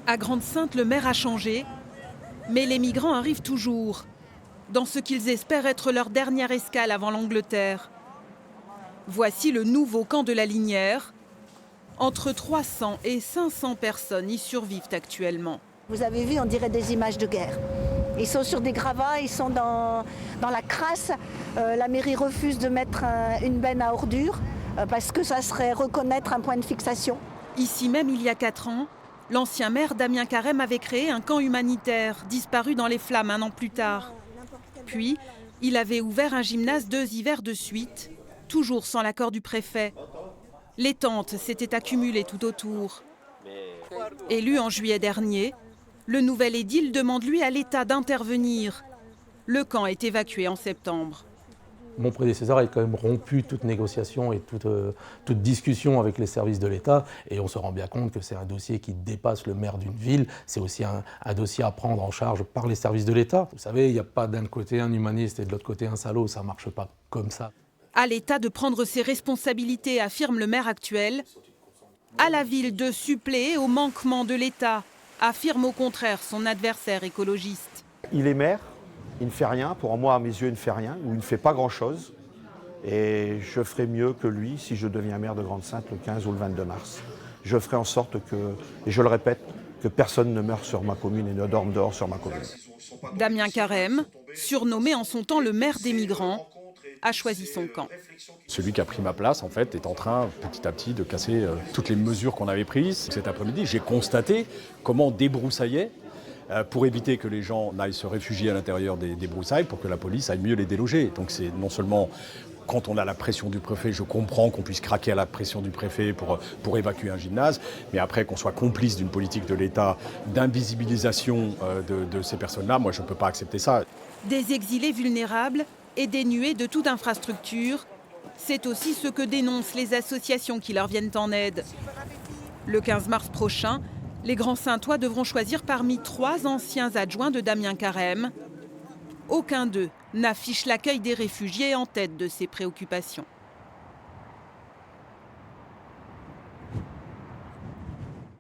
À Grande-Synthe, le maire a changé, mais les migrants arrivent toujours, dans ce qu'ils espèrent être leur dernière escale avant l'Angleterre. Voici le nouveau camp de la Linière. Entre 300 et 500 personnes y survivent actuellement. Vous avez vu, on dirait des images de guerre. Ils sont sur des gravats, ils sont dans la crasse. La mairie refuse de mettre une benne à ordures parce que ça serait reconnaître un point de fixation. Ici même, il y a 4 ans, l'ancien maire Damien Carême avait créé un camp humanitaire, disparu dans les flammes un an plus tard. Puis, il avait ouvert un gymnase 2 hivers de suite, toujours sans l'accord du préfet. Les tentes s'étaient accumulées tout autour. Élu en juillet dernier, le nouvel édile demande lui à l'État d'intervenir. Le camp est évacué en septembre. Mon prédécesseur a quand même rompu toute négociation et toute discussion avec les services de l'État. Et on se rend bien compte que c'est un dossier qui dépasse le maire d'une ville. C'est aussi un dossier à prendre en charge par les services de l'État. Vous savez, il n'y a pas d'un côté un humaniste et de l'autre côté un salaud. Ça ne marche pas comme ça. À l'État de prendre ses responsabilités, affirme le maire actuel. À la ville de suppléer au manquement de l'État, affirme au contraire son adversaire écologiste. Il est maire, il ne fait rien, pour moi à mes yeux il ne fait rien, ou il ne fait pas grand-chose. Et je ferai mieux que lui si je deviens maire de Grande-Synthe le 15 ou le 22 mars. Je ferai en sorte que, et je le répète, que personne ne meure sur ma commune et ne dorme dehors sur ma commune. Damien Carême, surnommé en son temps le maire des migrants, a choisi son camp. Celui qui a pris ma place, en fait, est en train, petit à petit, de casser toutes les mesures qu'on avait prises. Cet après-midi, j'ai constaté comment on débroussaillait pour éviter que les gens n'aillent se réfugier à l'intérieur des broussailles, pour que la police aille mieux les déloger. Donc c'est non seulement quand on a la pression du préfet, je comprends qu'on puisse craquer à la pression du préfet pour évacuer un gymnase, mais après qu'on soit complice d'une politique de l'État d'invisibilisation de ces personnes-là, moi je ne peux pas accepter ça. Des exilés vulnérables et dénués de toute infrastructure, c'est aussi ce que dénoncent les associations qui leur viennent en aide. Le 15 mars prochain, les Grands-Saintois devront choisir parmi 3 anciens adjoints de Damien Carême. Aucun d'eux n'affiche l'accueil des réfugiés en tête de ses préoccupations.